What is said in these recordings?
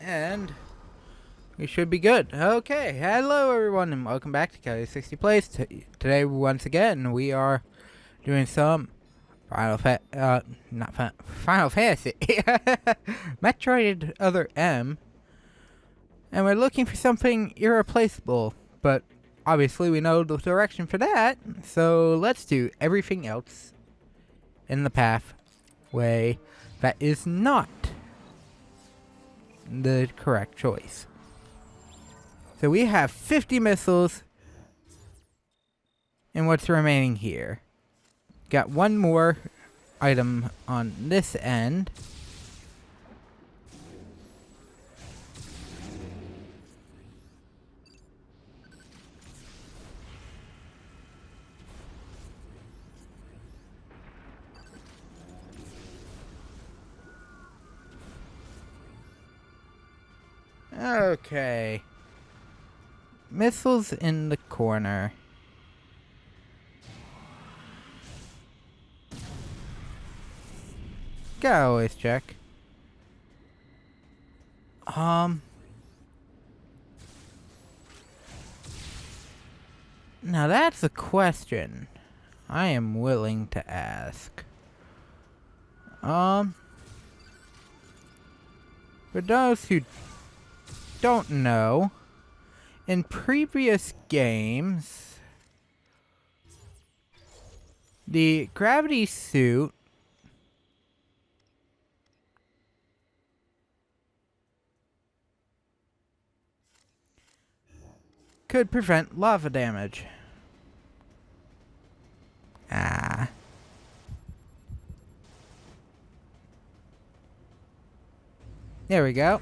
And we should be good. Okay, hello everyone, and welcome back to Kelly 60 Plays. Today, once again, we are doing some Final Fantasy, Metroid Other M, and we're looking for something irreplaceable. But obviously, we know the direction for that, so let's do everything else in the pathway that is not the correct choice. So we have 50 missiles and what's remaining here. Got one more item on this end. Okay. Missiles in the corner. Gotta always check. Now that's a question I am willing to ask. For those who don't know, in previous games, the gravity suit could prevent lava damage. There we go.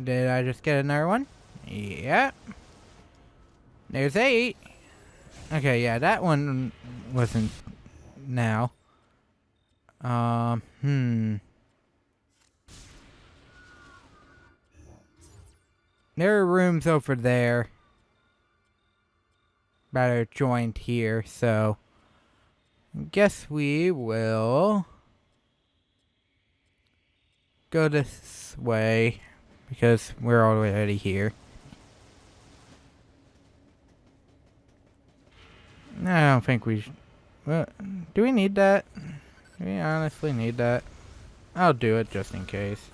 Did I just get another one? Yep. There's 8. Okay, yeah, that one wasn't now. There are rooms over there that are joined here, so I guess we will go this way because we're already here. I don't think we well, do we need that? Do we honestly need that? I'll do it just in case.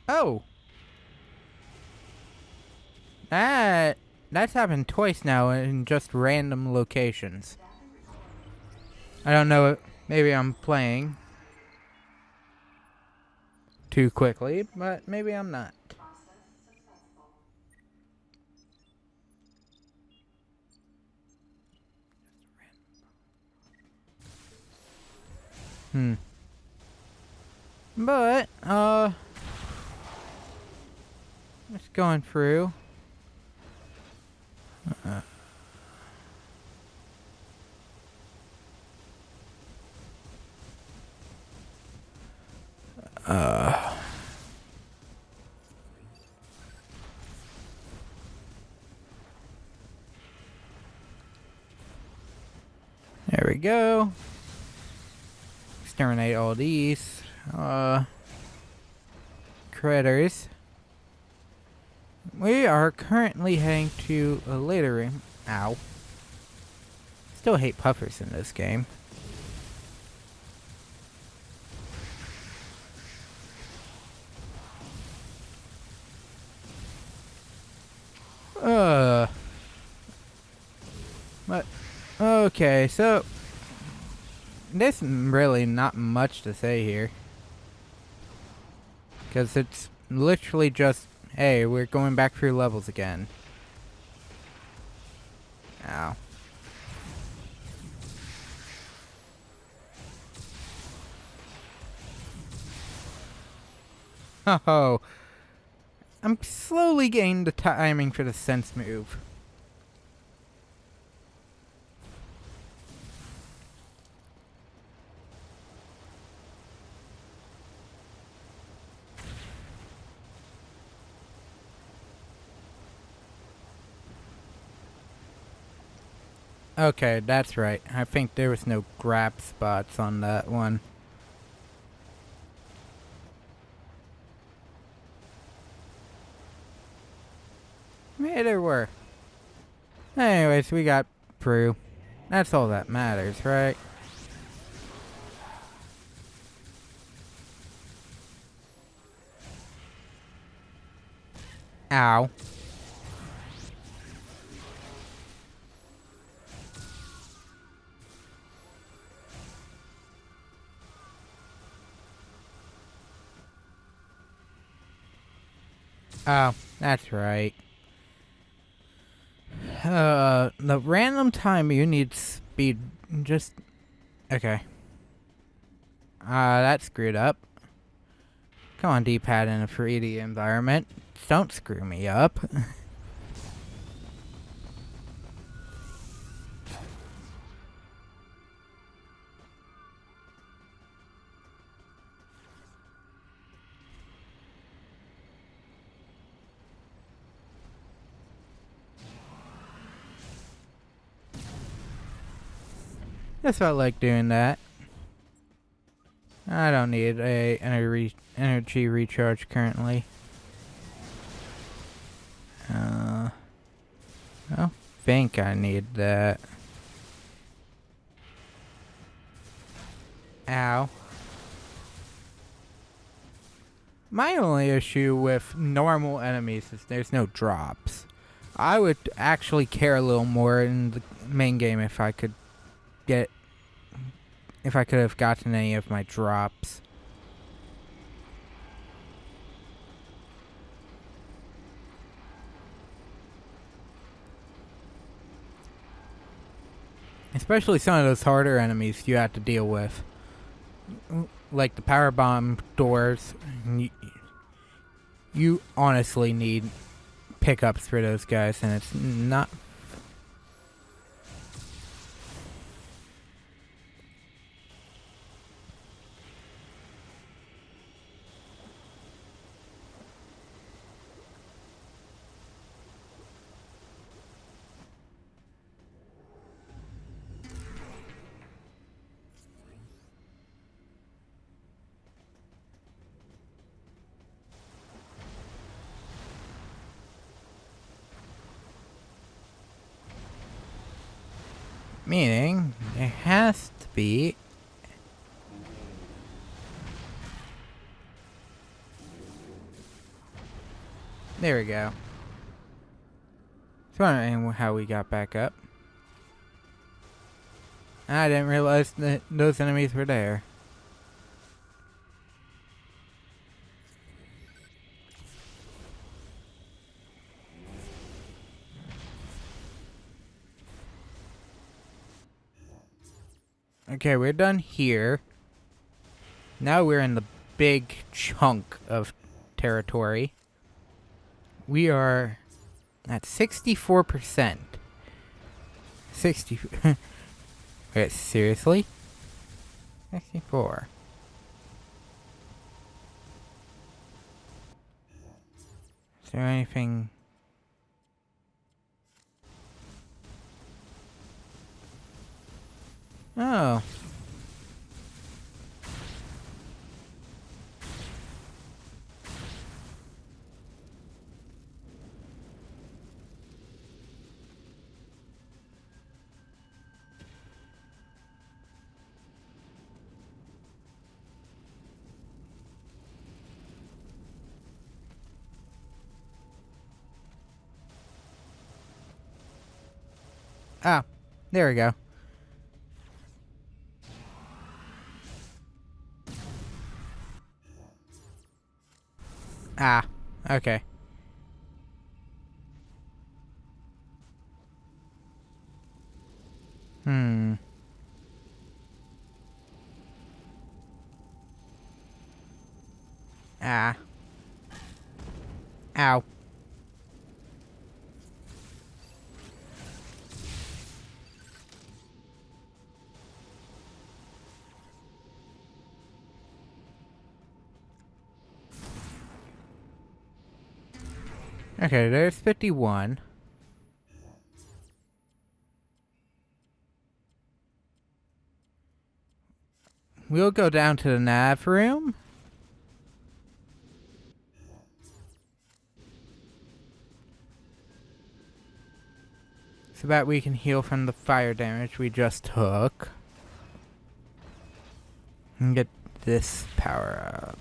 Oh! That's happened twice now in just random locations. I don't know, maybe I'm playing too quickly, but maybe I'm not. But, just going through. There we go. Exterminate all these critters. We are currently heading to a later room. Ow. Still hate puffers in this game. But okay, so there's really not much to say here. Because it's literally just, hey, we're going back through levels again. Ow. Oh, I'm slowly getting the timing for the sense move. Okay, that's right. I think there was no grab spots on that one. Maybe there were. Anyways, we got through. That's all that matters, right? Ow. Oh, that's right. The random time you need speed, just... Okay. That screwed up. Come on, D-pad in a 3D environment. Don't screw me up. Just felt like doing that. I don't need a energy recharge currently. I don't think I need that. Ow. My only issue with normal enemies is there's no drops. I would actually care a little more in the main game if I could have gotten any of my drops. Especially some of those harder enemies you have to deal with. Like the power bomb doors. You honestly need pickups for those guys, and it's not... Meaning, it has to be... There we go. Just wondering how we got back up. I didn't realize that those enemies were there. Okay, we're done here. Now we're in the big chunk of territory. We are at 64%. 60... Wait, seriously? 64. Is there anything... Oh. Ah, there we go. Ah, okay. Hmm. Ah. Ow. Okay, there's 51. we'll go down to the nav room. So that we can heal from the fire damage we just took. And get this power up.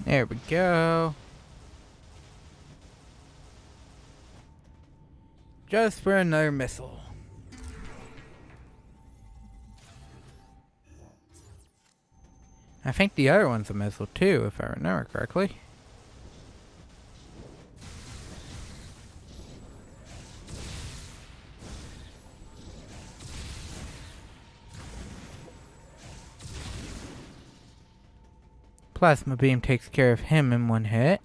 There we go. Just for another missile. I think the other one's a missile too, if I remember correctly. Plasma beam takes care of him in one hit.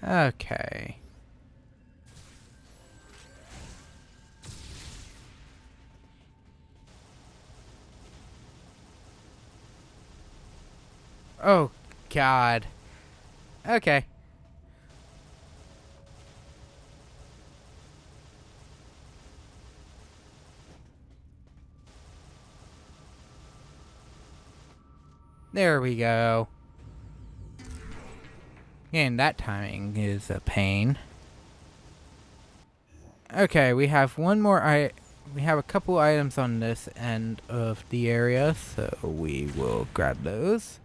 Okay. Oh, God. Okay. There we go. And that timing is a pain. Okay, we have one more we have a couple items on this end of the area, so we will grab those.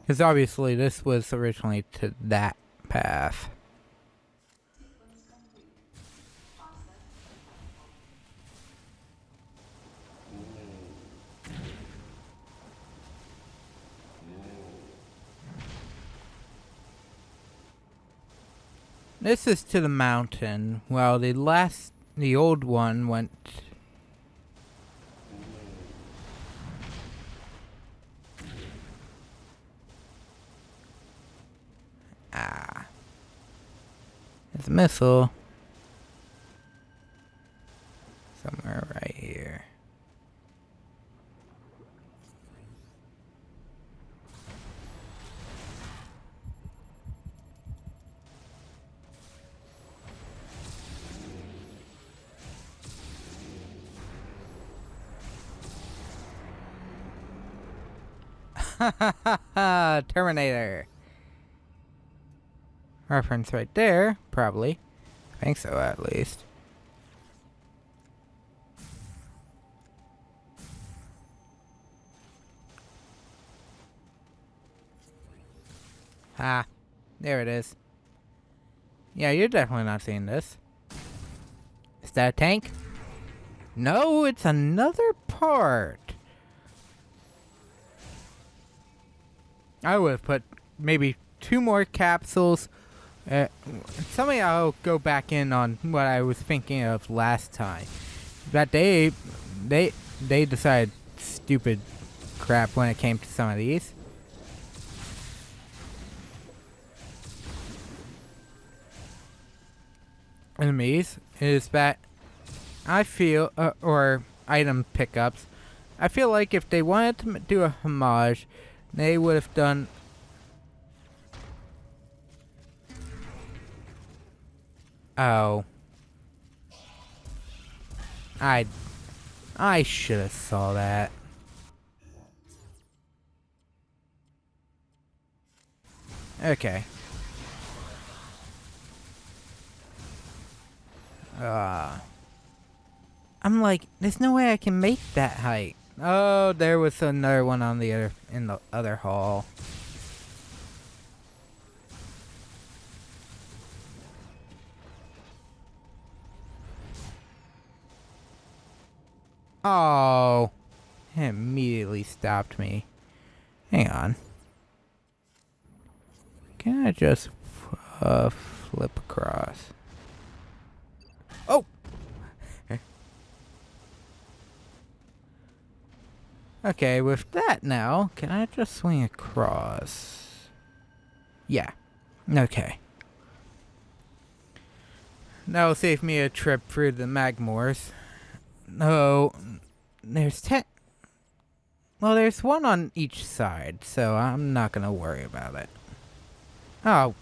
Because obviously this was originally to that path. This is to the mountain, while the old one went... Ah. There's a missile. Somewhere right here. Terminator. Reference right there, probably. I think so, at least. Ah, there it is. Yeah, you're definitely not seeing this. Is that a tank? No, it's another part. I would have put maybe 2 more capsules. Something I'll go back in on what I was thinking of last time. That they decided stupid crap when it came to some of these. Enemies is that I feel, or item pickups, I feel like if they wanted to do a homage, they would have done... Oh. I should have saw that. Okay. I'm like, there's no way I can make that height. Oh, there was another one on the other, in the other hall. Oh, it immediately stopped me. Hang on. Can I just flip across? Oh! Okay, with that now, can I just swing across? Yeah. Okay. That'll save me a trip through the Magmores. No, there's 10. Well, there's one on each side, so I'm not gonna worry about it. Oh.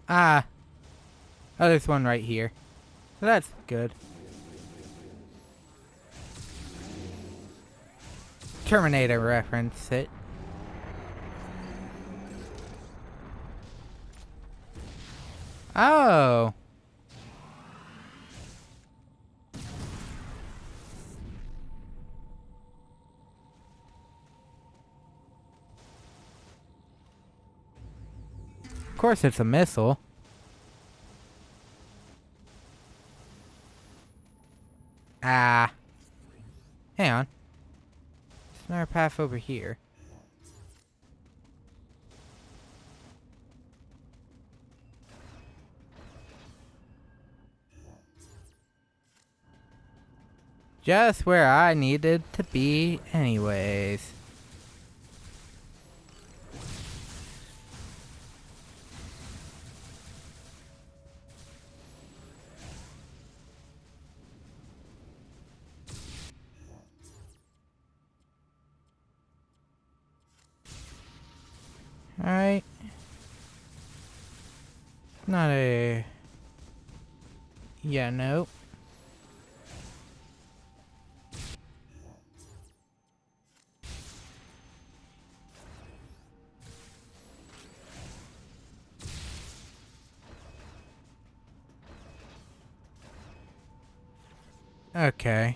Ah. Oh, there's one right here. So that's good. Terminator reference it. Oh. Of course it's a missile. Ah. Hang on. There's another path over here. Just where I needed to be anyways. Alright. Not a... Yeah, no. Okay.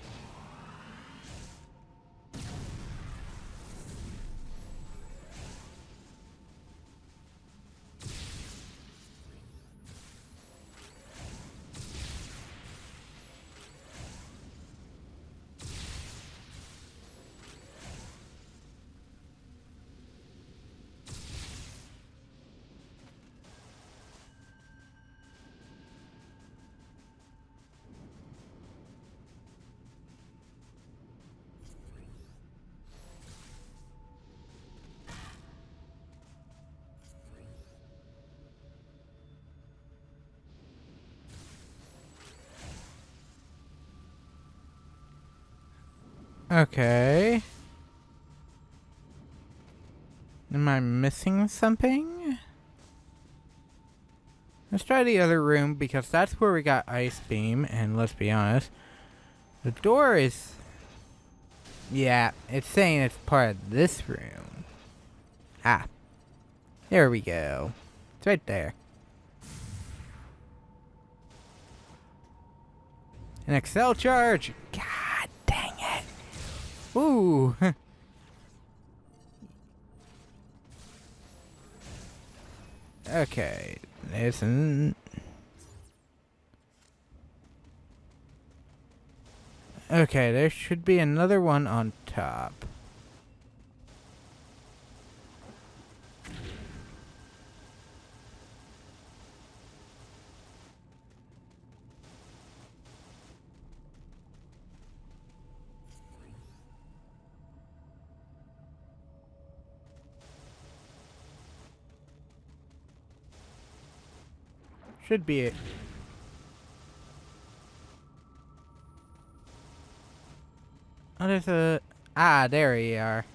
Okay. Am I missing something? Let's try the other room because that's where we got Ice Beam, and let's be honest, the door is... Yeah, it's saying it's part of this room. Ah. There we go. It's right there. An Excel charge! God dang it! Ooh! Okay, listen. Okay, there should be another one on top. Should be it. Oh, there's a... Ah, there you are.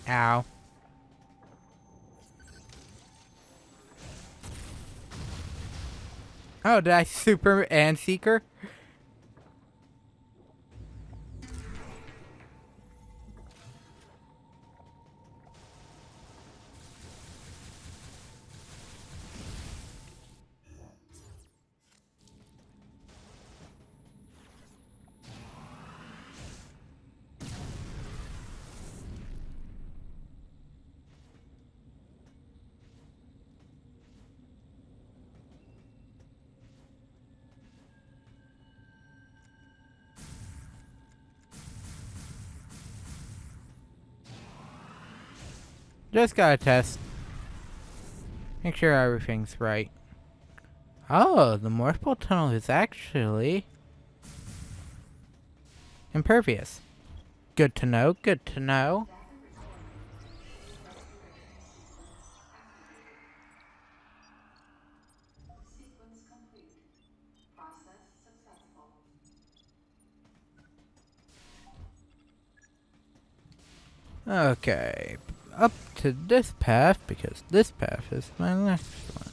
Ow. Oh, did I super and seeker? Just gotta test. Make sure everything's right. Oh, the morphle tunnel is actually impervious. Good to know, good to know. Sequence complete. Process successful. Okay, up to this path, because this path is my next one.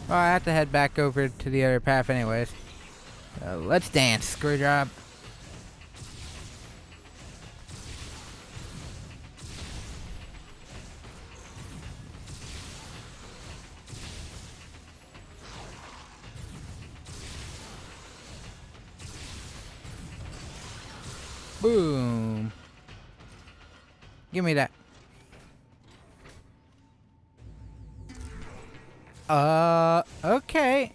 Well, I have to head back over to the other path anyways. Let's dance, Screwjob. Boom. Give me that. Okay.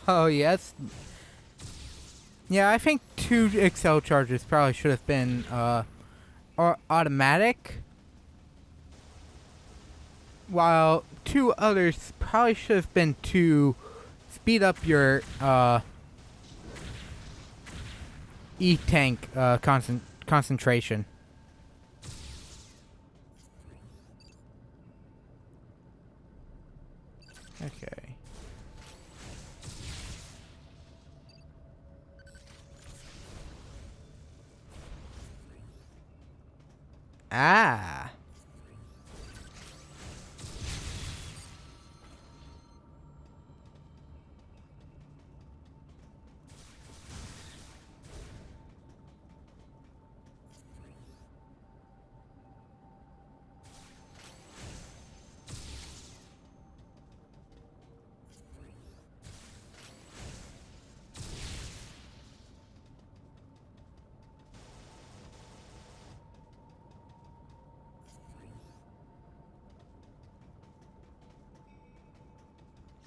Oh, yes. Yeah, I think 2 Excel charges probably should have been, automatic. While 2 others probably should have been to speed up your, E-tank, concentration. Okay. Ah.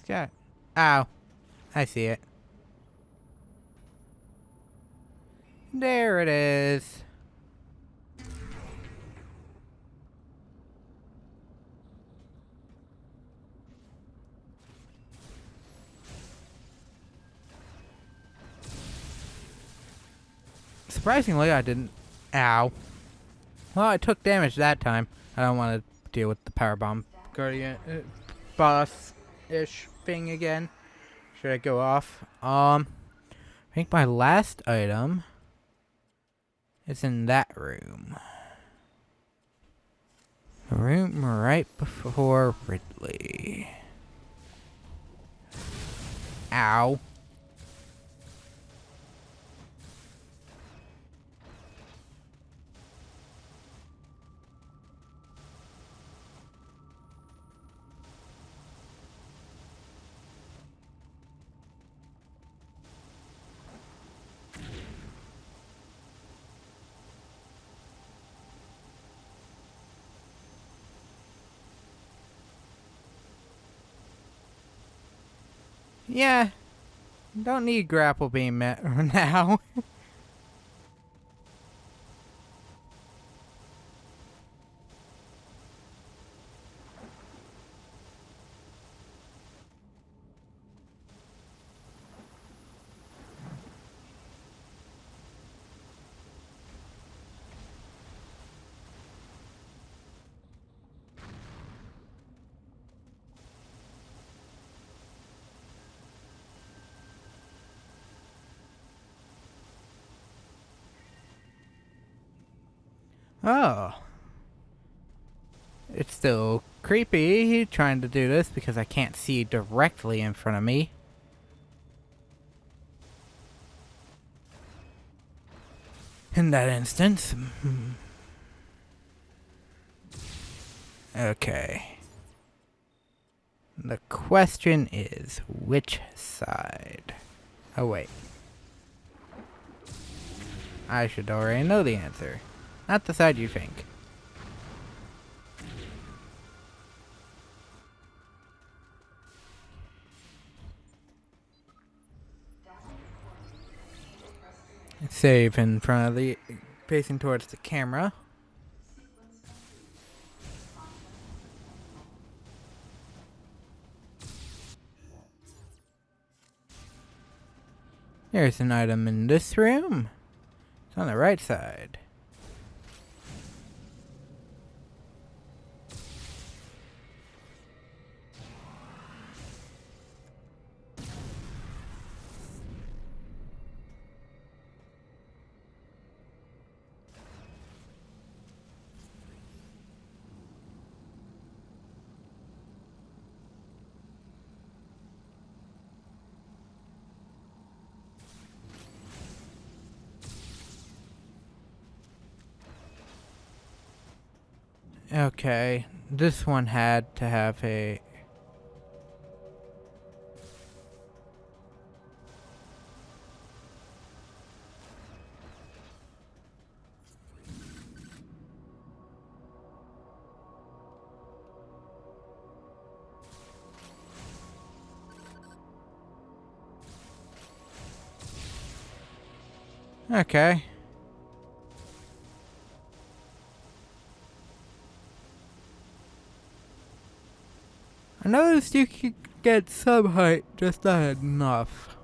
Yeah. Ow. I see it. There it is. Surprisingly, I didn't. Ow. Well, I took damage that time. I don't want to deal with the power bomb guardian boss-ish thing again. Should I go off? I think my last item is in that room. The room right before Ridley. Ow. Yeah, don't need grapple beam now. Oh. It's still creepy trying to do this because I can't see directly in front of me. In that instance. Okay. The question is, which side? Oh, wait. I should already know the answer. Not the side you think. Save in front of the... facing towards the camera. Sequence complete. There's an item in this room. It's on the right side. Okay, this one had to have a... Okay. I noticed you could get some height, just not enough.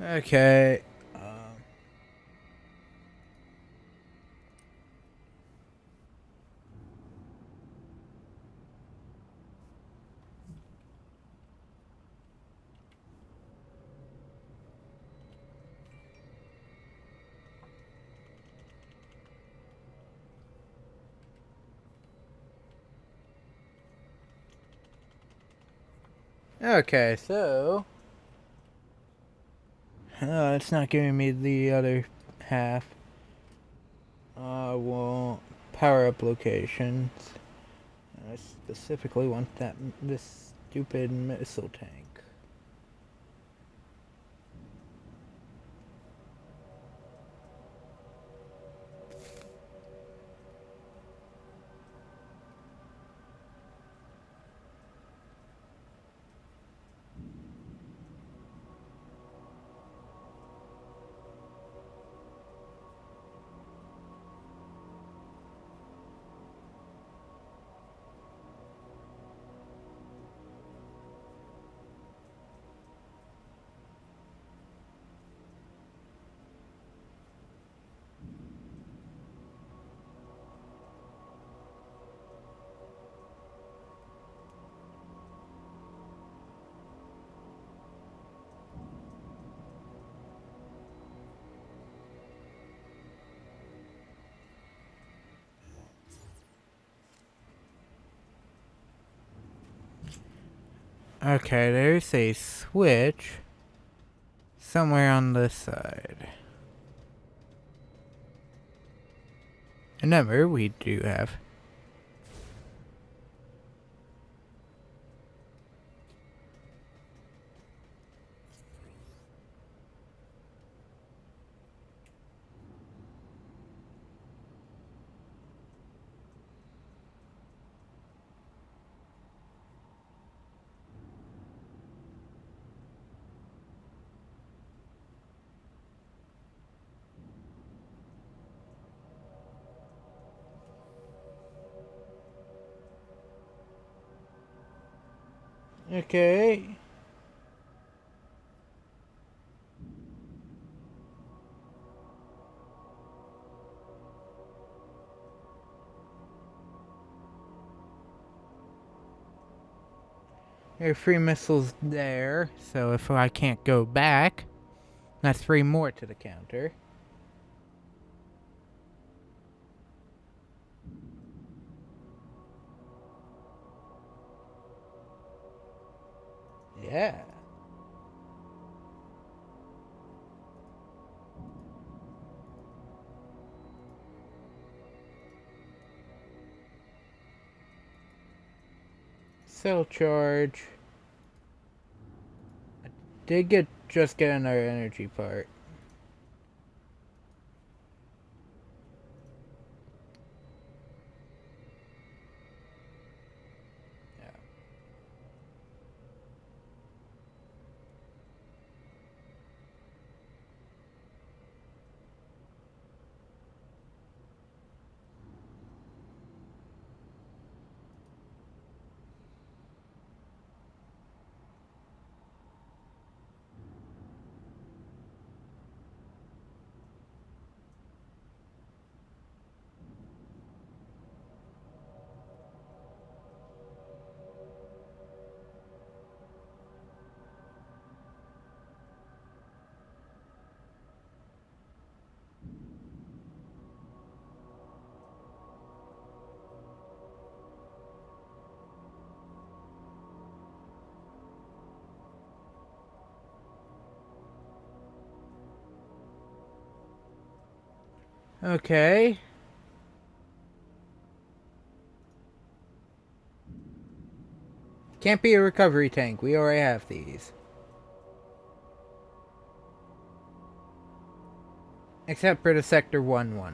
Okay. Okay, so... it's not giving me the other half. I want power-up locations. I specifically want this stupid missile tank. Okay, there's a switch somewhere on this side. Remember, we do have... Okay. There are 3 missiles there, so if I can't go back, that's 3 more to the counter. Yeah. Cell charge. Did just get another energy part. Yeah. Okay. Can't be a recovery tank. We already have these. Except for the Sector 1-1.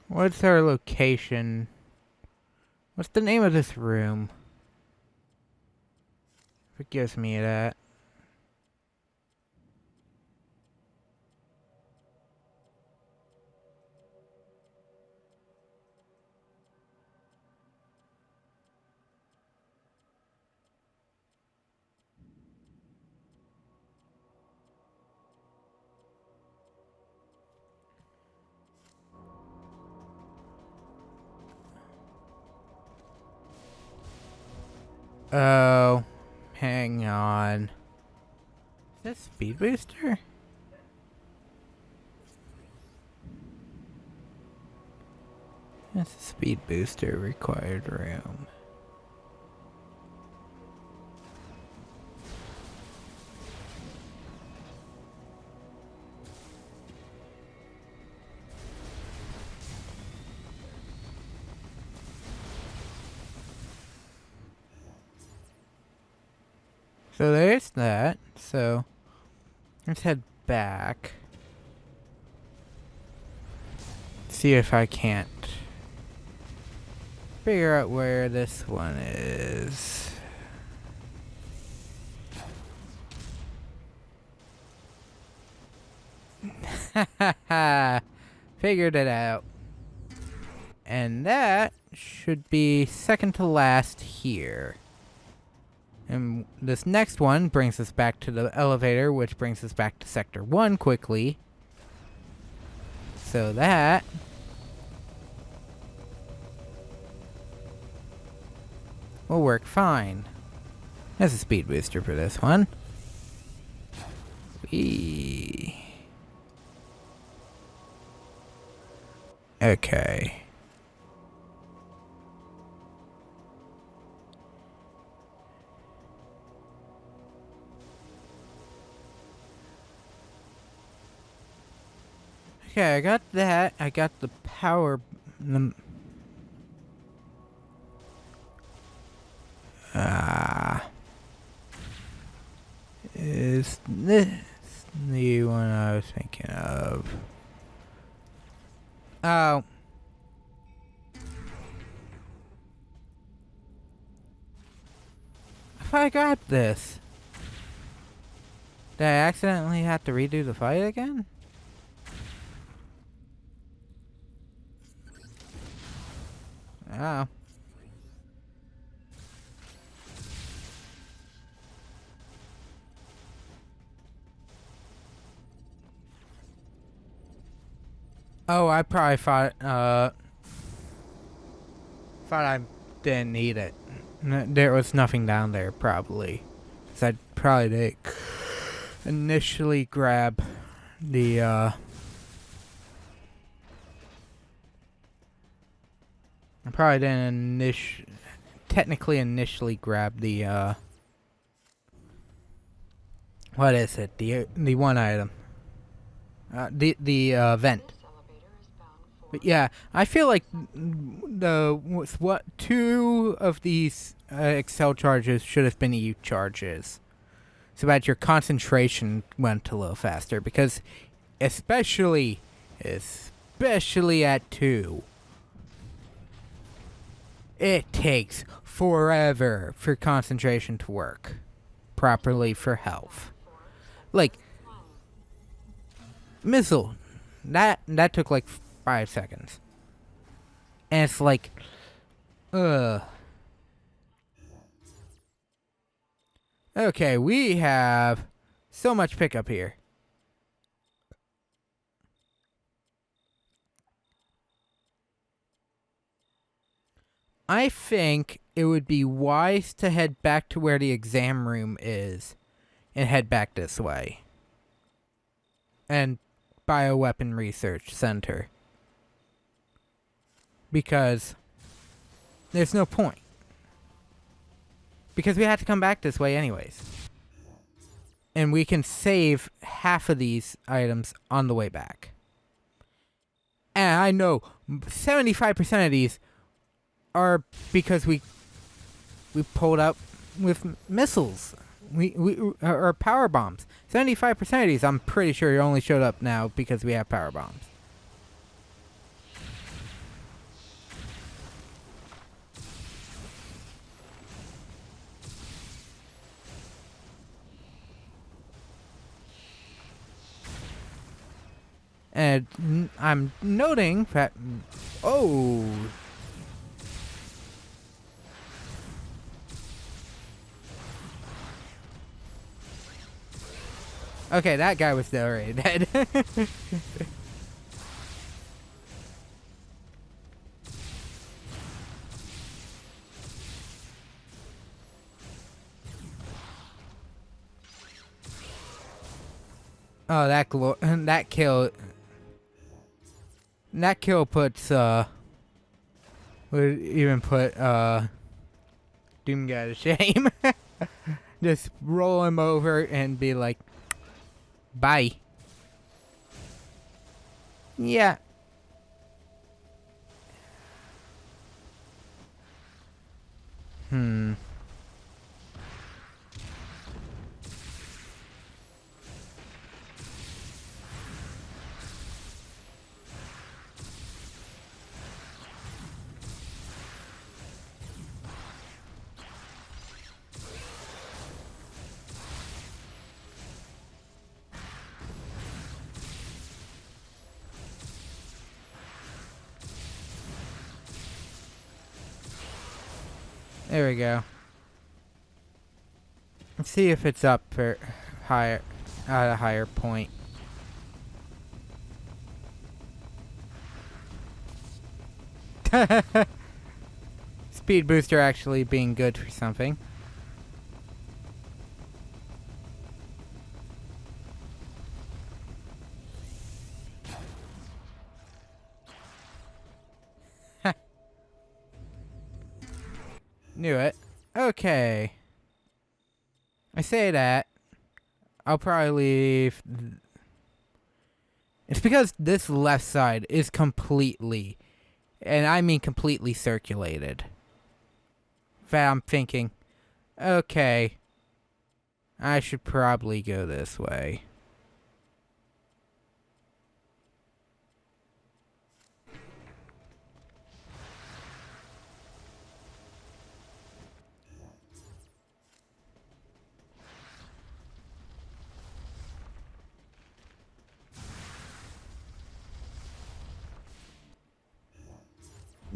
What's our location? What's the name of this room? It gives me that. Oh, hang on. Is that speed booster? That's a speed booster required room. So there's that. So let's head back. See if I can't figure out where this one is. Haha, figured it out. And that should be second to last here. And this next one brings us back to the elevator, which brings us back to Sector 1 quickly. So that will work fine. There's a speed booster for this one. Whee. Okay. Okay, I got that. I got the power. Ah. Is this the one I was thinking of? Oh. If I got this, did I accidentally have to redo the fight again? Oh. Oh, I probably thought I didn't need it. There was nothing down there, probably. Cause I probably did initially grab the, I probably didn't technically initially grab the, what is it? The one item. The vent. But yeah, I feel like two of these Excel charges should have been EU charges, so that your concentration went a little faster. Because especially at 2, it takes forever for concentration to work properly for health. Like missile, that took like 5 seconds. And it's like, okay, we have so much pickup here. I think it would be wise to head back to where the exam room is and head back this way. And Bioweapon Research Center. Because there's no point. Because we have to come back this way anyways. And we can save half of these items on the way back. And I know 75% of these are because we pulled up with missiles. Or power bombs. 75% of these, I'm pretty sure, only showed up now because we have power bombs. And I'm noting that... Oh! Okay, that guy was already dead. Oh, that kill... That kill puts, would even put, Doom Guy to shame. Just roll him over and be like, bye. Yeah. There we go. Let's see if it's up for higher, at a higher point. Speed booster actually being good for something. Knew it. Okay. I say that. I'll probably leave It's because this left side is completely, and I mean completely circulated. I'm thinking, okay, I should probably go this way.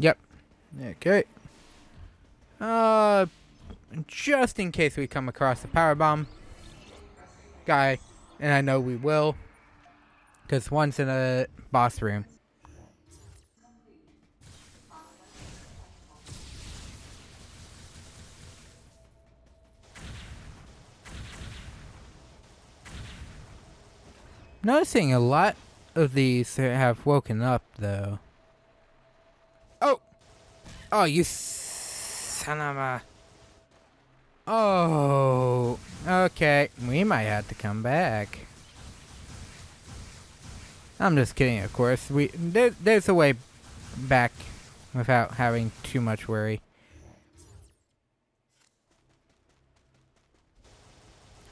Yep. Okay. Just in case we come across the power bomb guy, and I know we will, because one's in a boss room. Noticing a lot of these have woken up, though. Oh! Oh, you son of a... Oh, okay. We might have to come back. I'm just kidding, of course. There's a way back without having too much worry.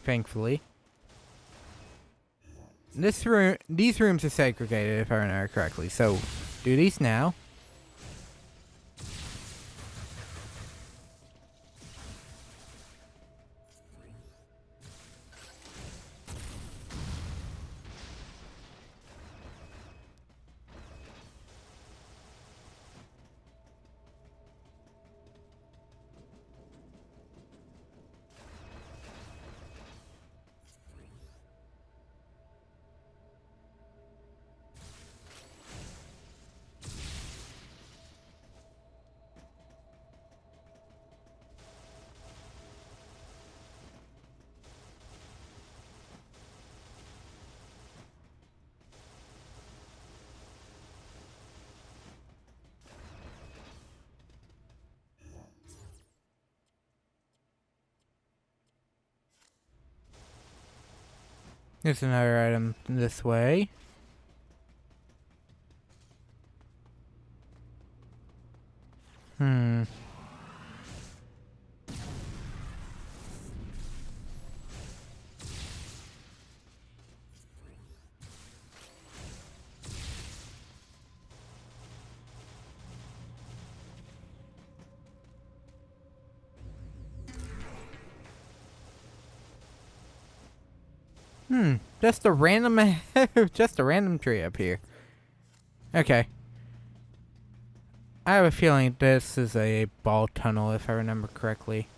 Thankfully. These rooms are segregated, if I remember correctly. So, do these now. There's another item this way. Hmm. Just a random, just a random tree up here. Okay. I have a feeling this is a ball tunnel, if I remember correctly.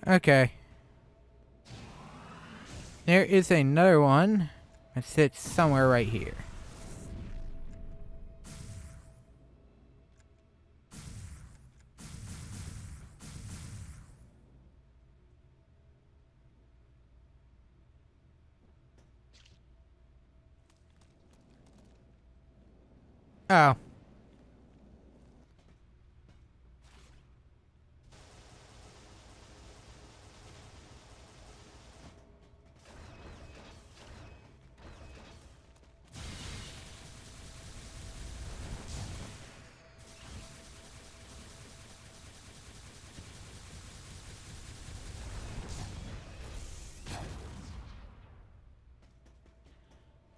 Okay. There is another one that sits somewhere right here. Oh.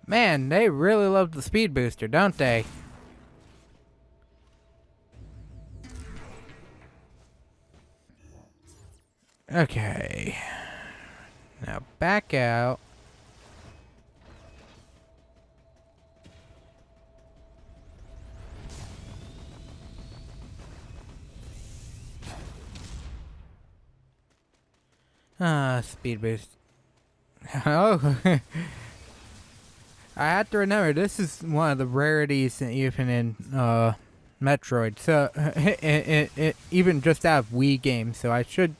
Man, they really love the speed booster, don't they? Okay. Now back out. Speed boost. Oh, I have to remember this is one of the rarities even in Metroid. So even just out of Wii games. So I should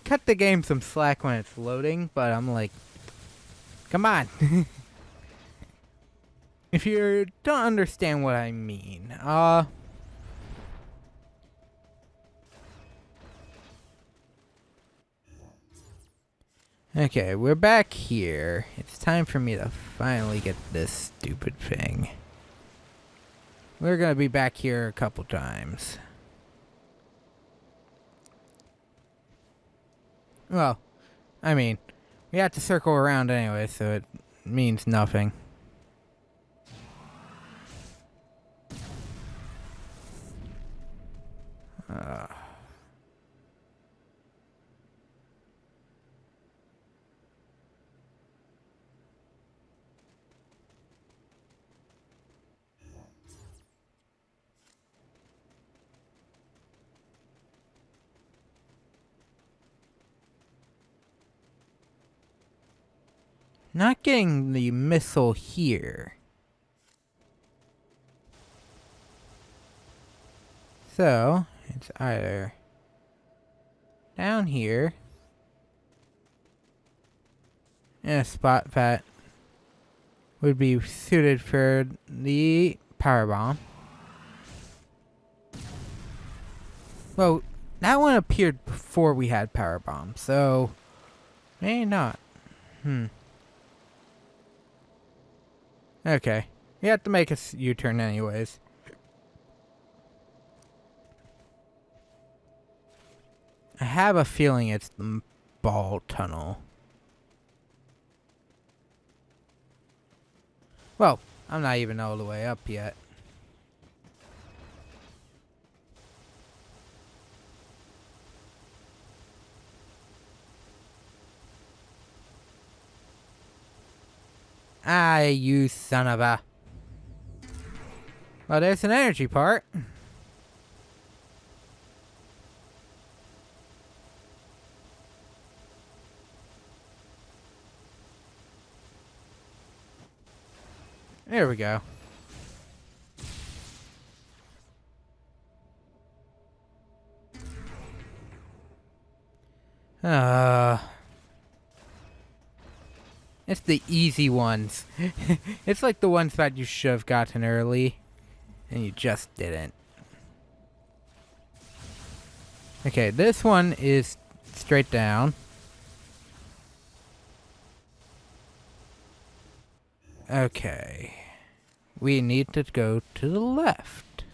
cut the game some slack when it's loading. But I'm like, come on. If you don't understand what I mean, okay, we're back here. It's time for me to finally get this stupid thing. We're gonna be back here a couple times. Well, I mean, we have to circle around anyway, so it means nothing. Not getting the missile here. So, it's either down here in a spot that would be suited for the power bomb. Well, that one appeared before we had power bomb, so maybe not. Okay, we have to make a U-turn anyways. I have a feeling it's the ball tunnel. Well, I'm not even all the way up yet. Ah, you son of a... Well, there's an energy part. There we go. It's the easy ones. It's like the ones that you should have gotten early, and you just didn't. Okay, this one is straight down. Okay. We need to go to the left.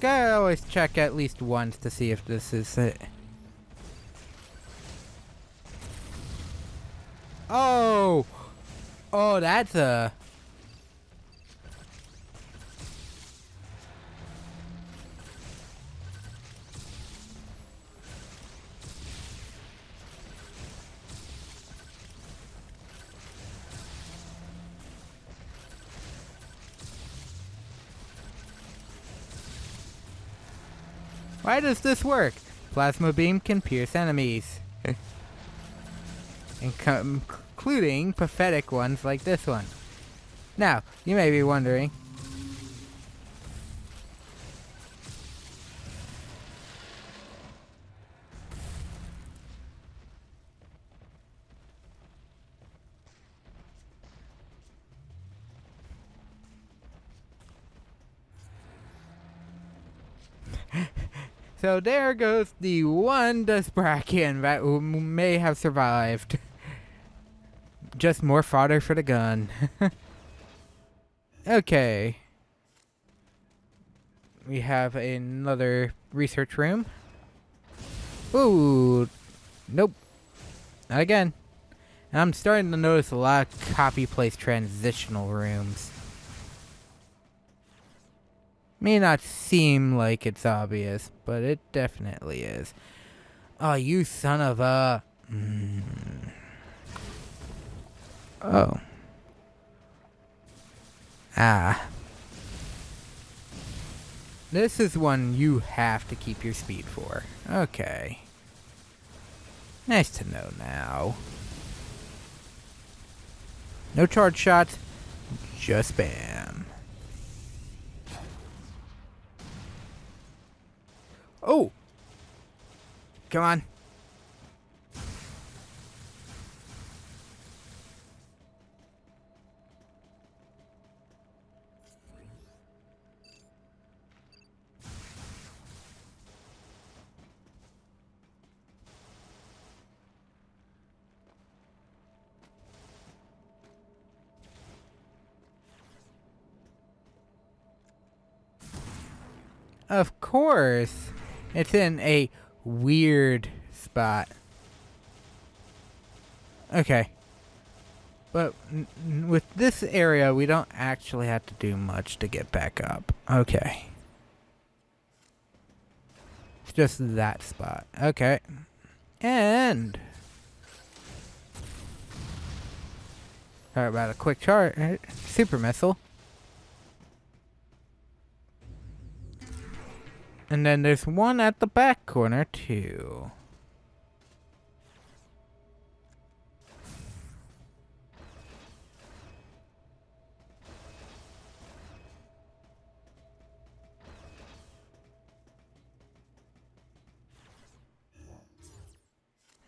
Gotta always check at least once to see if this is it. Oh! Oh, that's a... Why does this work? Plasma beam can pierce enemies. Including pathetic ones like this one. Now, you may be wondering. So there goes the one Dusbrakian that may have survived. Just more fodder for the gun. Okay. We have another research room. Ooh. Nope. Not again. And I'm starting to notice a lot of copy place transitional rooms. May not seem like it's obvious, but it definitely is. Oh, you son of a... Oh. Ah. This is one you have to keep your speed for. Okay. Nice to know now. No charge shots, just spam. Oh! Come on. Of course. It's in a weird spot. Okay. But with this area, we don't actually have to do much to get back up. Okay. It's just that spot. Okay. And... How about a quick charge? Super missile. And then there's one at the back corner, too.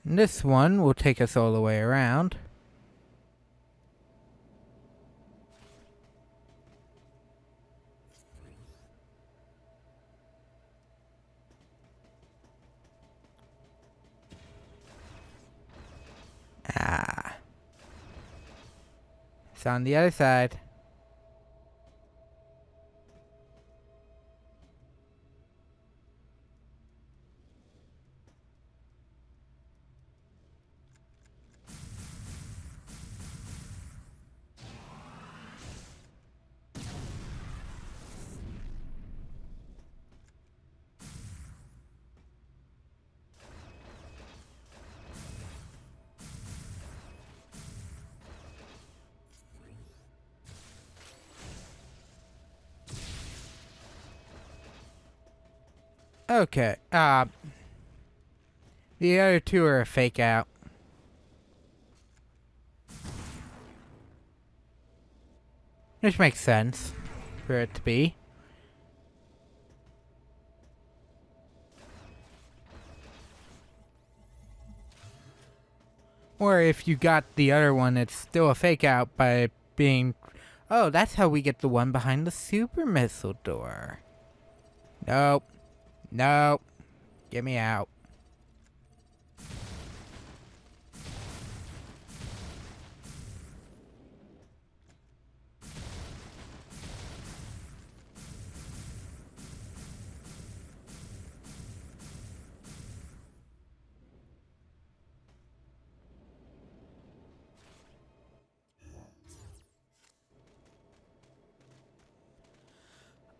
And this one will take us all the way around. Ah. It's on the other side. Okay. The other two are a fake out. Which makes sense for it to be. Or if you got the other one, it's still a fake out by being... Oh, that's how we get the one behind the super missile door. Nope. Nope. Get me out.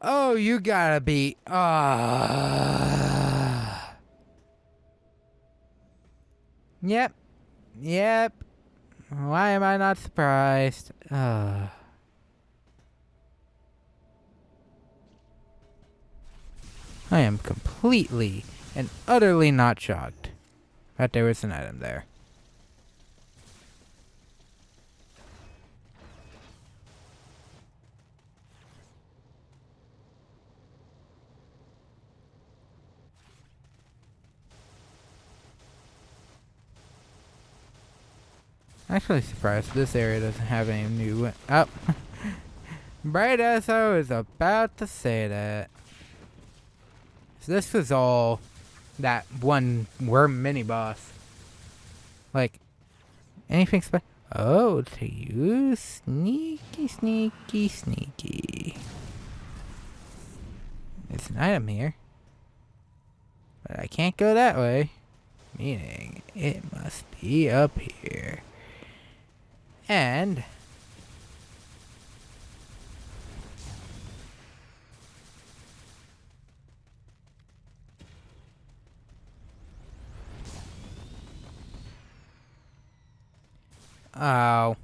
Oh, you gotta be... Yep. Yep. Why am I not surprised? I am completely and utterly not shocked that there was an item there. Actually surprised this area doesn't have any new... Oh. Right as I was about to say that. So this was all that one worm mini boss. Like, anything special? Oh, to you, sneaky, sneaky, sneaky. There's an item here. But I can't go that way. Meaning, it must be up here. And... Oh.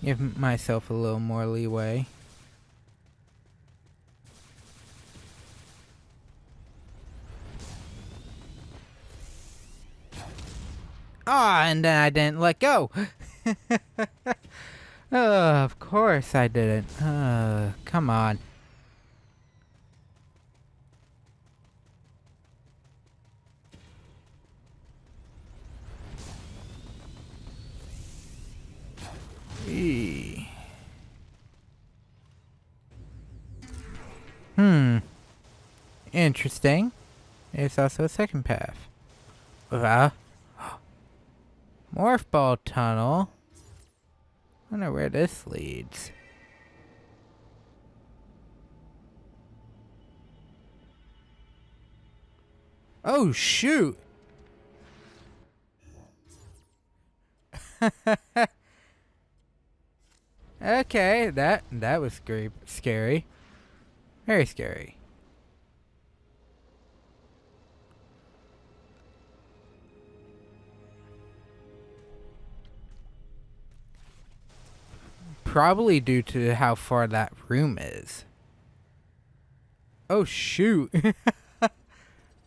Give myself a little more leeway. Ah, and then I didn't let go. Of course I didn't. Come on. Eee. Interesting. There's also a second path. Morph ball tunnel. Wonder where this leads. Oh shoot! Okay, that was scary. Very scary. Probably due to how far that room is. Oh shoot.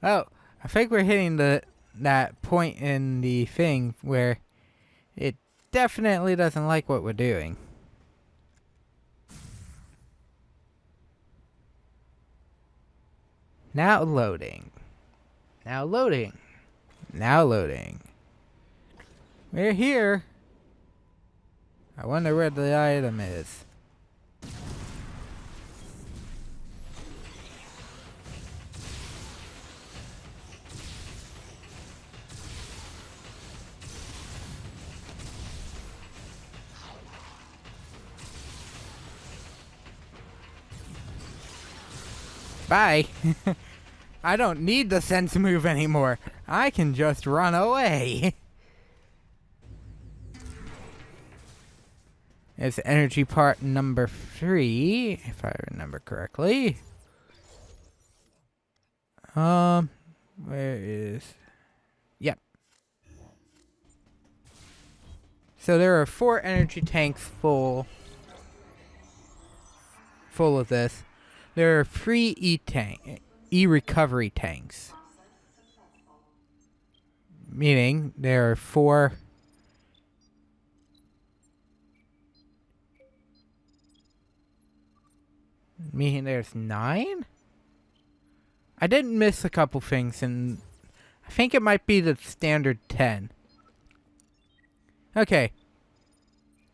Oh, I think we're hitting that point in the thing where it definitely doesn't like what we're doing. Now loading. Now loading. Now loading. We're here. I wonder where the item is. Bye. I don't need the sense move anymore. I can just run away. It's energy part number 3, if I remember correctly. Where is... Yep. So there are 4 energy tanks full of this. There are 3 E-recovery tanks. Meaning there are 4... Meaning there's 9? I didn't miss a couple things, and I think it might be the standard 10. Okay.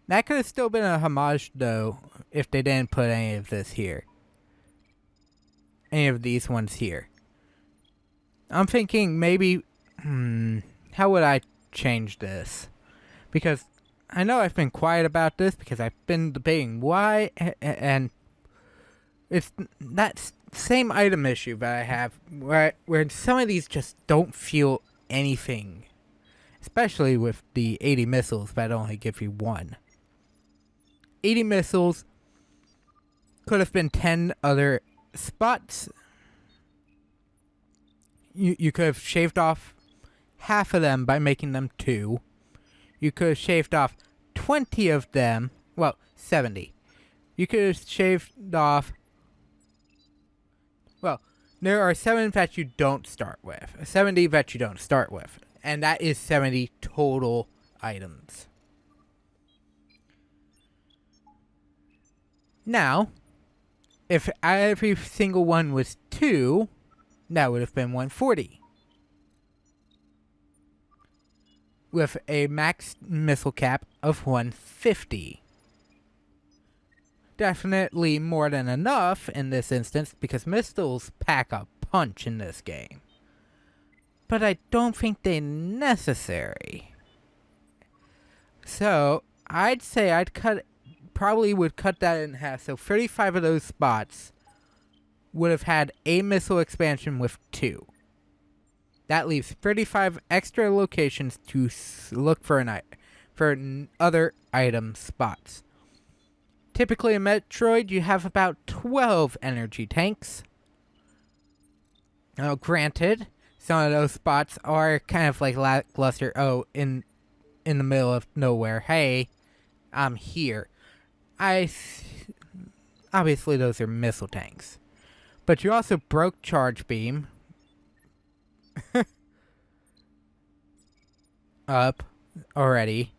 That could have still been a homage, though, if they didn't put any of this here. Any of these ones here. I'm thinking maybe... how would I change this? Because I know I've been quiet about this because I've been debating why, and it's that same item issue that I have where some of these just don't feel anything. Especially with the 80 missiles that only give you 1. 80 missiles could have been 10 other spots. You could have shaved off half of them by making them 2. You could have shaved off 20 of them. Well, 70. You could have shaved off... Well, there are 7 that you don't start with. 70 that you don't start with. And that is 70 total items. Now, if every single one was 2, that would have been 140. With a max missile cap of 150. Definitely more than enough in this instance because missiles pack a punch in this game. But I don't think they're necessary. So, I'd say probably would cut that in half. So 35 of those spots would have had a missile expansion with 2. That leaves 35 extra locations to look for other item spots. Typically in Metroid, you have about 12 energy tanks. Now, granted, some of those spots are kind of like lackluster. Oh, in the middle of nowhere. Hey, I'm here. Obviously, those are missile tanks. But you also broke Charge Beam up already.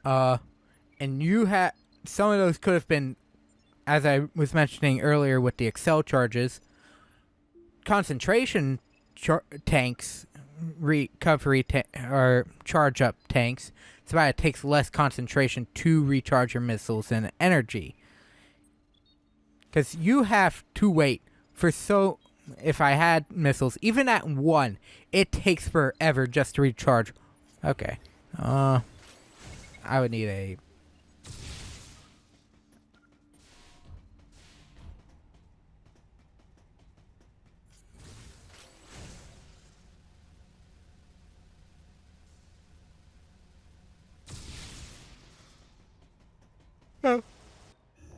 And you had some of those could have been, as I was mentioning earlier with the Excel charges, concentration tanks, recovery or charge up tanks. It's about it takes less concentration to recharge your missiles and energy. Because you have to wait for if I had missiles, even at 1, it takes forever just to recharge. Okay. I would need a... Oh.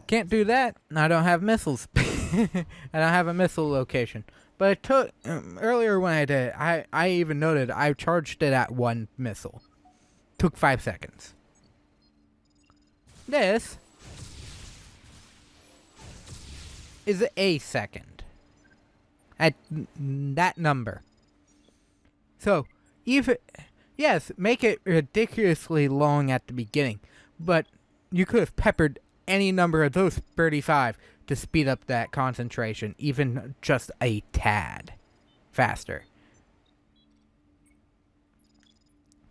Can't do that. I don't have missiles. I don't have a missile location. But it took... earlier when I did, I even noted I charged it at 1 missile. Took 5 seconds. This is a second. At that number. So, even... Yes, make it ridiculously long at the beginning. But you could have peppered any number of those 35 to speed up that concentration, even just a tad faster.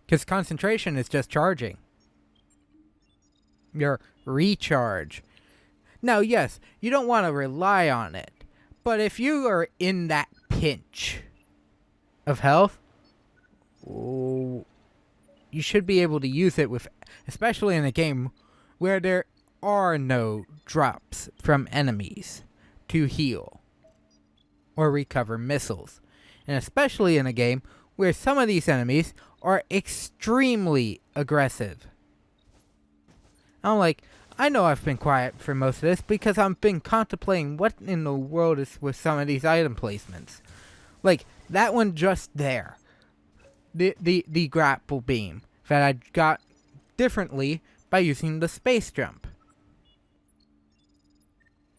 Because concentration is just charging. Your recharge. Now, yes, you don't want to rely on it. But if you are in that pinch of health, you should be able to use it with, especially in a game where there are no drops from enemies to heal or recover missiles. And especially in a game where some of these enemies are extremely aggressive. I know I've been quiet for most of this because I've been contemplating what in the world is with some of these item placements. Like, that one just there. The grapple beam that I got differently by using the space jump.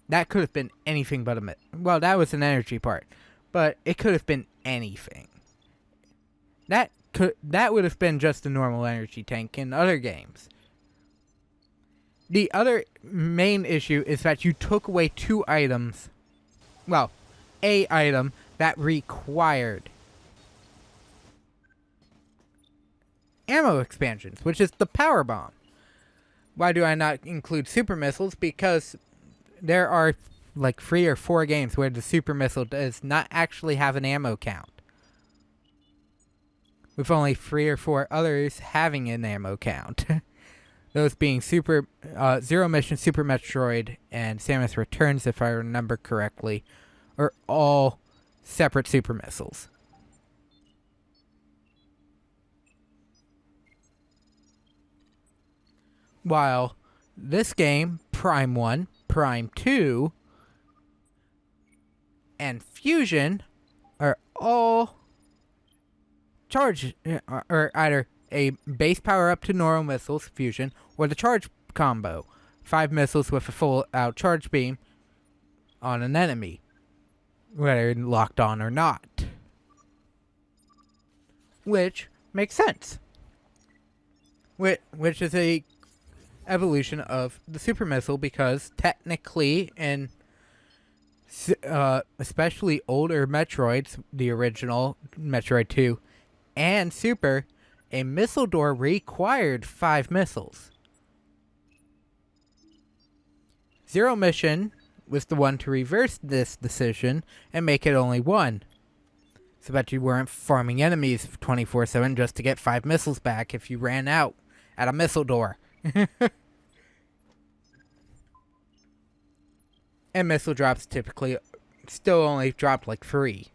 That could have been anything but well, that was an energy part, but it could have been anything. That would have been just a normal energy tank in other games. The other main issue is that you took away 2 items. Well, a item that required ammo expansions, which is the power bomb. Why do I not include super missiles? Because there are like 3 or 4 games where the super missile does not actually have an ammo count. With only 3 or 4 others having an ammo count. Those being Zero Mission, Super Metroid, and Samus Returns, if I remember correctly, are all separate super missiles. While this game, Prime 1, Prime 2, and Fusion are all charged, or either a base power up to normal missiles, Fusion, or the charge combo. 5 missiles with a full out charge beam on an enemy, whether locked on or not. Which makes sense. Which is a evolution of the super missile, because technically in especially older Metroids, the original Metroid 2 and Super, a missile door required 5 missiles. Zero Mission was the one to reverse this decision and make it only 1. So that you weren't farming enemies 24/7 just to get 5 missiles back if you ran out at a missile door. And missile drops typically still only dropped like 3.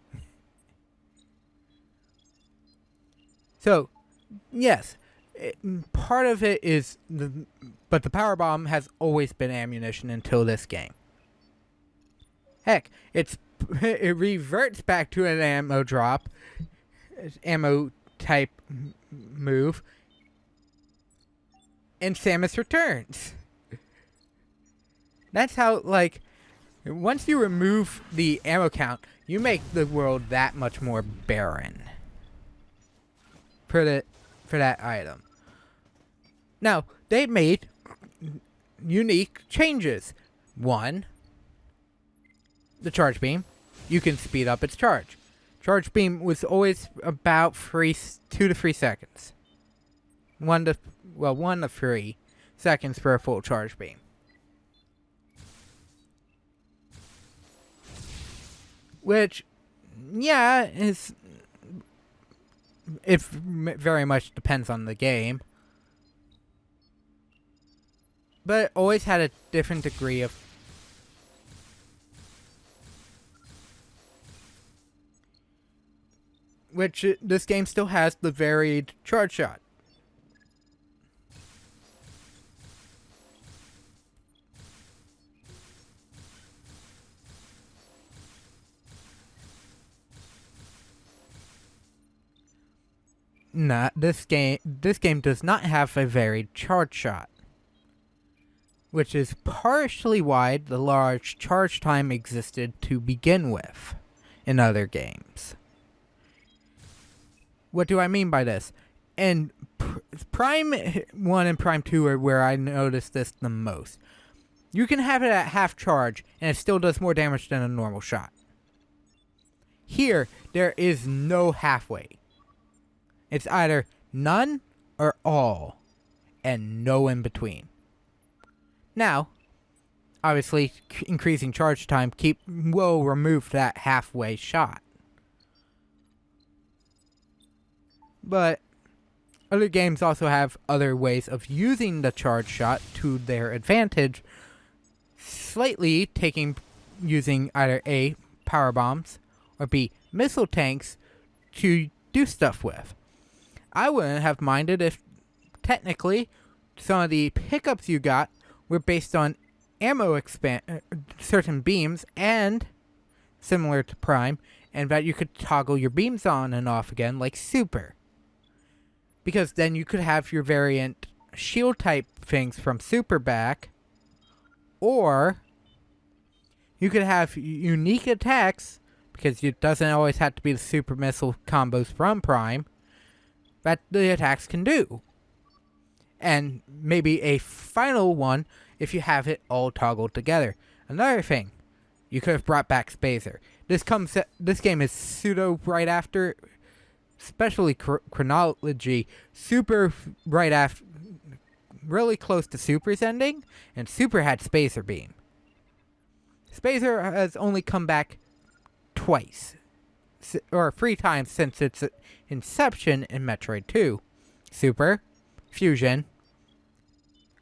So, yes, part of it is but the power bomb has always been ammunition until this game. Heck, it reverts back to an ammo drop, ammo type move, in Samus Returns. That's how, like, once you remove the ammo count, you make the world that much more barren for that item. Now, they made unique changes. One, the charge beam. You can speed up its charge. Charge beam was always about 2 to 3 seconds. 1 to 3 seconds for a full charge beam. Which, yeah, it very much depends on the game. But it always had a different degree of which this game still has the varied charge shot. This game does not have a varied charge shot, which is partially why the large charge time existed to begin with in other games. What do I mean by this? And Prime 1 and Prime 2 are where I noticed this the most. You can have it at half charge, and it still does more damage than a normal shot. Here, there is no halfway. It's either none or all, and no in between. Now, obviously, increasing charge time will remove that halfway shot. But other games also have other ways of using the charge shot to their advantage, slightly using either A, power bombs, or B, missile tanks to do stuff with. I wouldn't have minded if, technically, some of the pickups you got were based on ammo certain beams, and, similar to Prime, and that you could toggle your beams on and off again, like Super. Because then you could have your variant shield type things from Super back, or you could have unique attacks, because it doesn't always have to be the super missile combos from Prime, that the attacks can do. And maybe a final one if you have it all toggled together. Another thing, you could have brought back Spazer. This game is pseudo right after, especially chronology, Super right after, really close to Super's ending, and Super had Spazer Beam. Spazer has only come back twice, or 3 times since its inception in Metroid 2. Super, Fusion,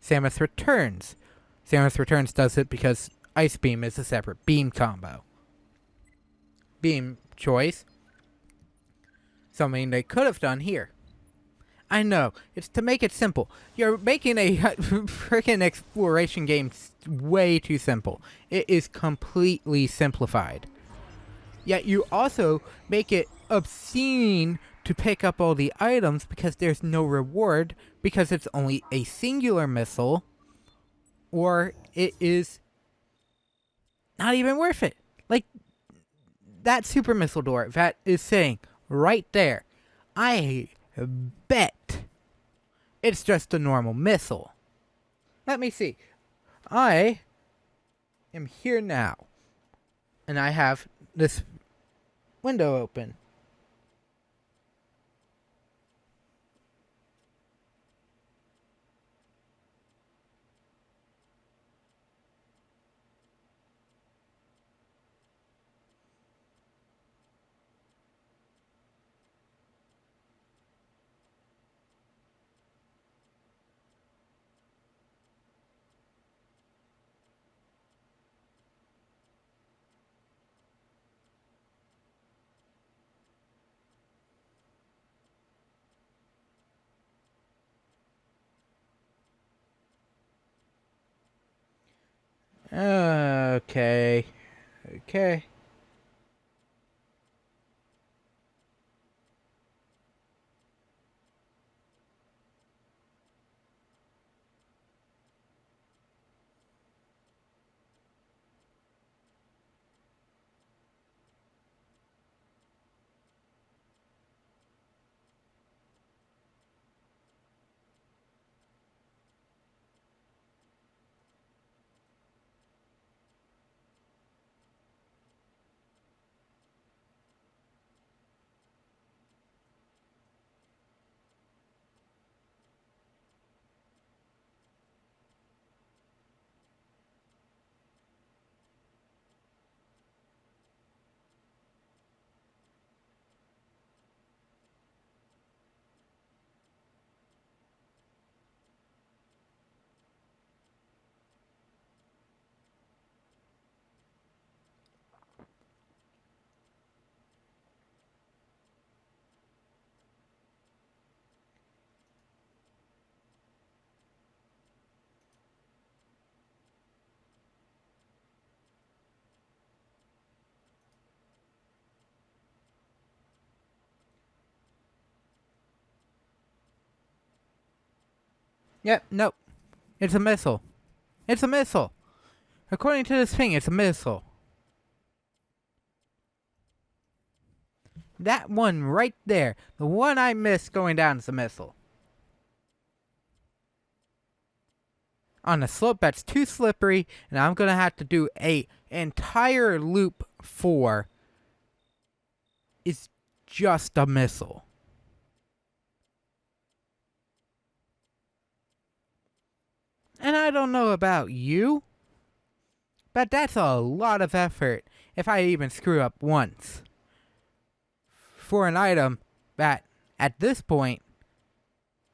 Samus Returns. Samus Returns does it because Ice Beam is a separate beam combo. Beam choice. Something they could have done here. I know, it's to make it simple. You're making a freaking exploration game way too simple. It is completely simplified. Yet you also make it obscene to pick up all the items because there's no reward, because it's only a singular missile, or it is not even worth it. Like, that super missile door that is saying right there, I bet it's just a normal missile. Let me see. I am here now, and I have this window open. Okay. Okay. Yep, nope. It's a missile. It's a missile. According to this thing, it's a missile. That one right there, the one I missed going down, is a missile. On a slope that's too slippery, and I'm gonna have to do a entire loop for is just a missile. And I don't know about you, but that's a lot of effort if I even screw up once. For an item that, at this point,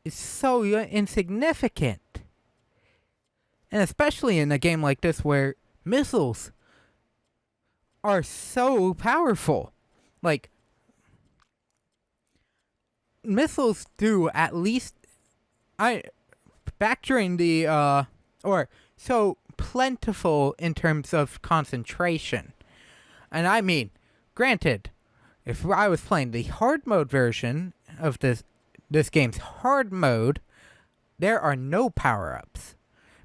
is so insignificant. And especially in a game like this where missiles are so powerful. Like, missiles do at least... Factoring the, or so plentiful in terms of concentration. And I mean, granted, if I was playing the hard mode version of this game's hard mode, there are no power-ups.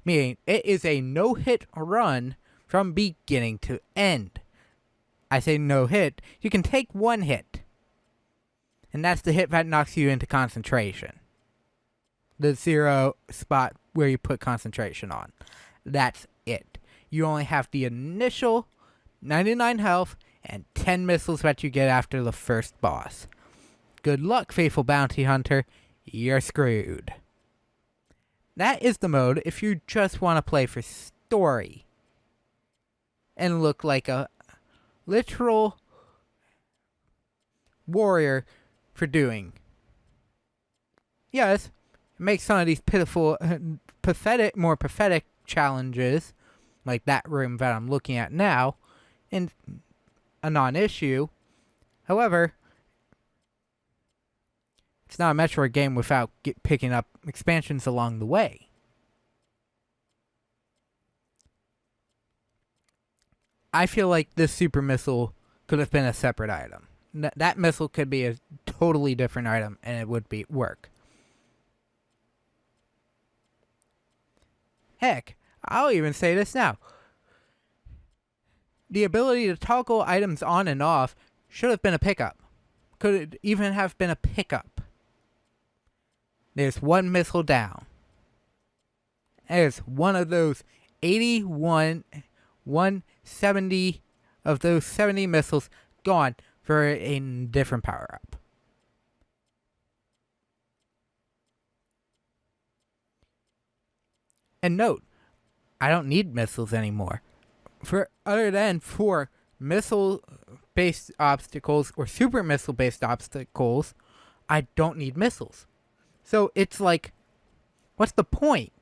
Meaning, it is a no-hit run from beginning to end. I say no-hit, you can take one hit. And that's the hit that knocks you into concentration. The 0 spot where you put concentration on. That's it. You only have the initial 99 health and 10 missiles that you get after the first boss. Good luck, faithful bounty hunter. You're screwed. That is the mode if you just want to play for story. And look like a literal warrior for doing. Yes, make some of these pitiful, more pathetic challenges, like that room that I'm looking at now, in a non-issue. However, it's not a Metroid game without picking up expansions along the way. I feel like this super missile could have been a separate item. That missile could be a totally different item, and it would work. Heck, I'll even say this now. The ability to toggle items on and off should have been a pickup. Could it even have been a pickup? There's one missile down. There's one of those 170 of those 70 missiles gone for a different power-up. And note, I don't need missiles anymore. Other than for missile-based obstacles or super missile-based obstacles, I don't need missiles. So it's like, what's the point?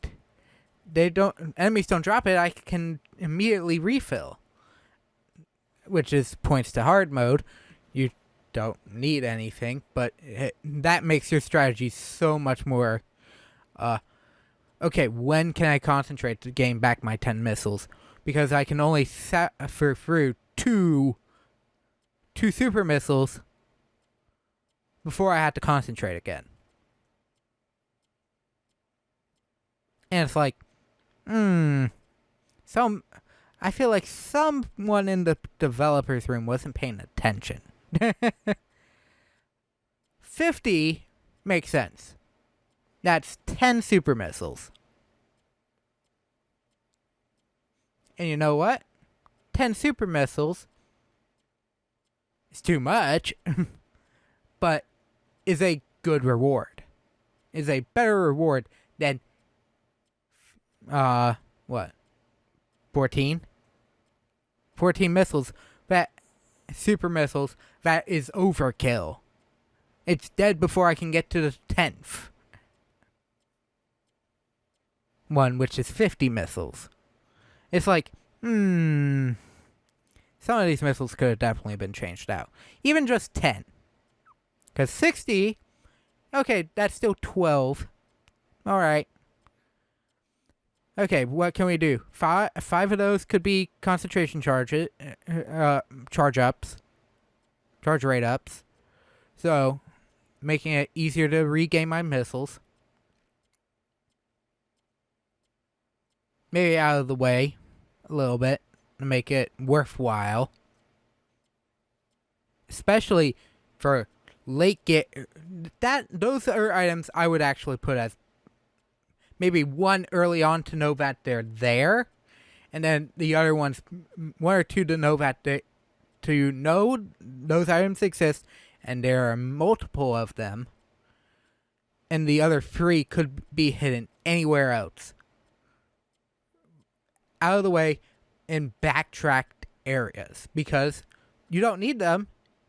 Enemies don't drop it, I can immediately refill. Which points to hard mode. You don't need anything, but that makes your strategy so much more, okay, when can I concentrate to gain back my 10 missiles? because I can only suffer through two super missiles before I had to concentrate again. And it's like, I feel like someone in the developer's room wasn't paying attention. 50 makes sense. That's 10 super missiles. And you know what? 10 super missiles is too much, but is a good reward. Is a better reward than, what? 14? 14 missiles, super missiles, that is overkill. It's dead before I can get to the 10th one, which is 50 missiles. It's like, some of these missiles could have definitely been changed out. Even just 10. Because 60, okay, that's still 12. Alright. Okay, what can we do? Five of those could be concentration charge rate ups. So, making it easier to regain my missiles. Maybe out of the way a little bit to make it worthwhile. Especially for late those are items I would actually put as maybe one early on to know that they're there, and then the other ones, one or two to know that to know those items exist, and there are multiple of them, and the other 3 could be hidden anywhere else. Out of the way in backtracked areas, because you don't need them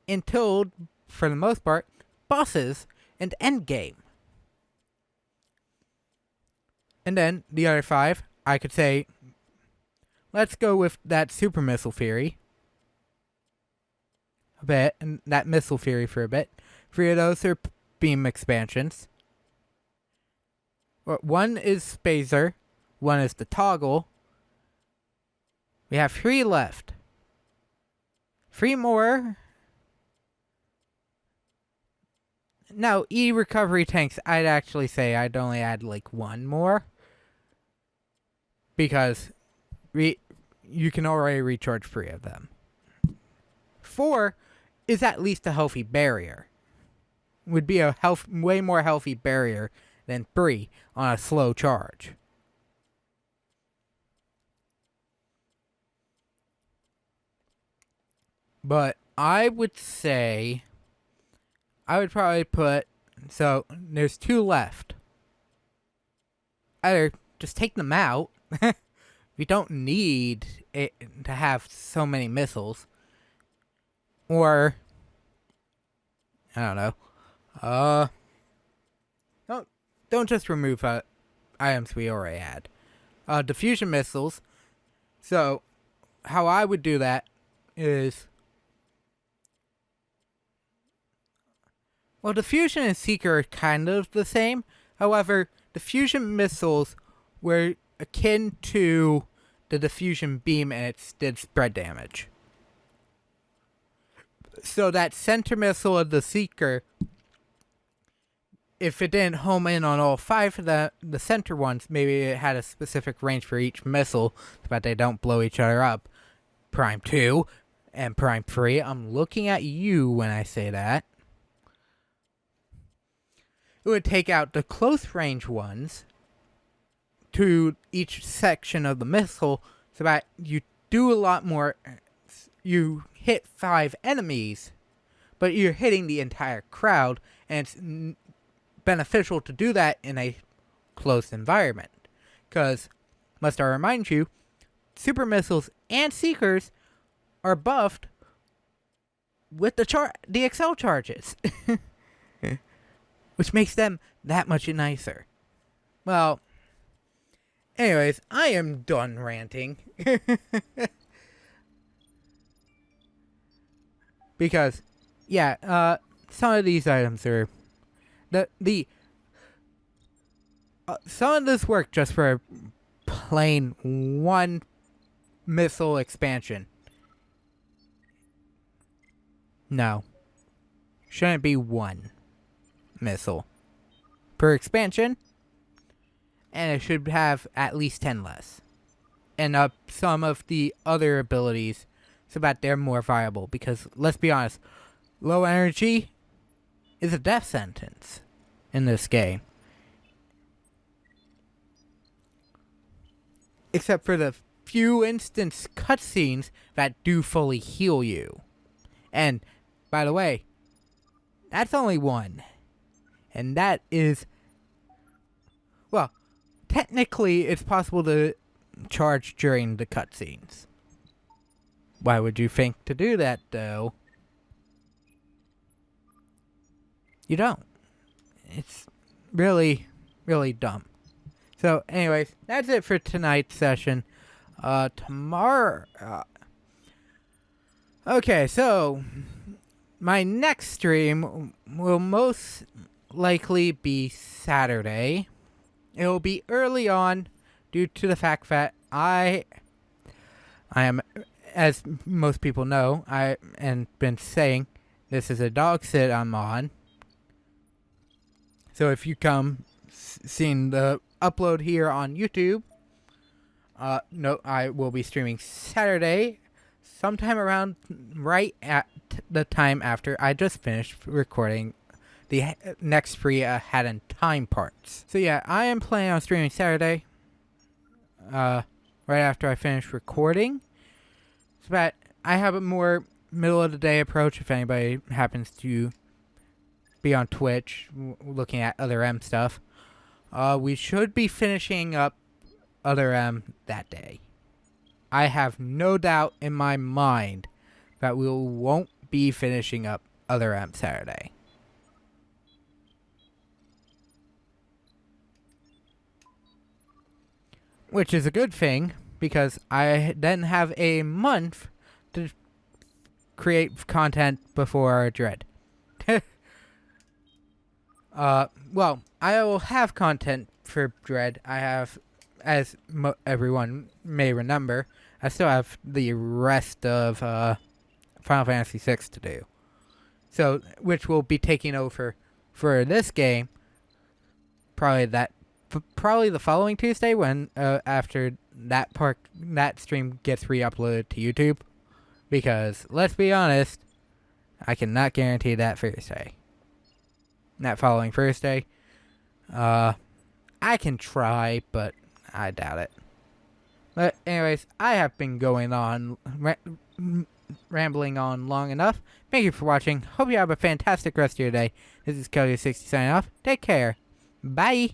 until, for the most part, bosses and endgame. And then the other 5, I could say, let's go with that super missile theory a bit, and that missile theory for a bit. 3 of those are beam expansions. 1 is Spazer, 1 is the toggle. We have 3 left. 3 more. Now, E-recovery tanks, I'd actually say I'd only add like 1 more. Because you can already recharge 3 of them. 4 is at least a healthy barrier. Would be a way more healthy barrier than 3 on a slow charge. But I would say I would probably put, so there's 2 left. Either just take them out. We don't need it to have so many missiles. Or I don't know. Don't just remove items we already had. Diffusion missiles. So how I would do that is, well, diffusion and seeker are kind of the same. However, diffusion missiles were akin to the diffusion beam, and it did spread damage. So that center missile of the seeker, if it didn't home in on all 5 of the center ones, maybe it had a specific range for each missile, but they don't blow each other up. Prime 2 and Prime 3, I'm looking at you when I say that. It would take out the close range ones to each section of the missile, so that you do a lot more. You hit 5 enemies, but you're hitting the entire crowd, and it's beneficial to do that in a closed environment. Because, must I remind you, super missiles and seekers are buffed with the Excel charges. Which makes them that much nicer. Well, anyways, I am done ranting. Because, yeah, some of these items are some of this work just for plain one missile expansion. No. Shouldn't be one missile per expansion. And it should have at least 10 less. And up some of the other abilities so that they're more viable. Because, let's be honest, low energy is a death sentence in this game. Except for the few instance cutscenes that do fully heal you. And, by the way, that's only one. And that is... Well, technically it's possible to charge during the cutscenes. Why would you think to do that, though? You don't. It's really, really dumb. So, anyways, that's it for tonight's session. Tomorrow... okay, so... my next stream will most likely be Saturday. It will be early on due to the fact that I am, as most people know, and been saying, this is a dog sit I'm on. So if you come seeing the upload here on YouTube, no, I will be streaming Saturday, sometime around right at the time after I just finished recording the next three Hat in Time parts. So yeah, I am planning on streaming Saturday, right after I finish recording, so that I have a more middle of the day approach if anybody happens to be on Twitch looking at Other M stuff. We should be finishing up Other M that day. I have no doubt in my mind that we won't be finishing up Other M Saturday. Which is a good thing, because I then have a month to create content before Dread. Well, I will have content for Dread. I have, as everyone may remember, I still have the rest of Final Fantasy VI to do. So, which will be taking over for this game, probably the following Tuesday when after that stream gets re-uploaded to YouTube. Because, let's be honest, I cannot guarantee that Thursday. That following Thursday. I can try, but I doubt it. But anyways, I have been going on, rambling on long enough. Thank you for watching. Hope you have a fantastic rest of your day. This is Cody60 signing off. Take care. Bye.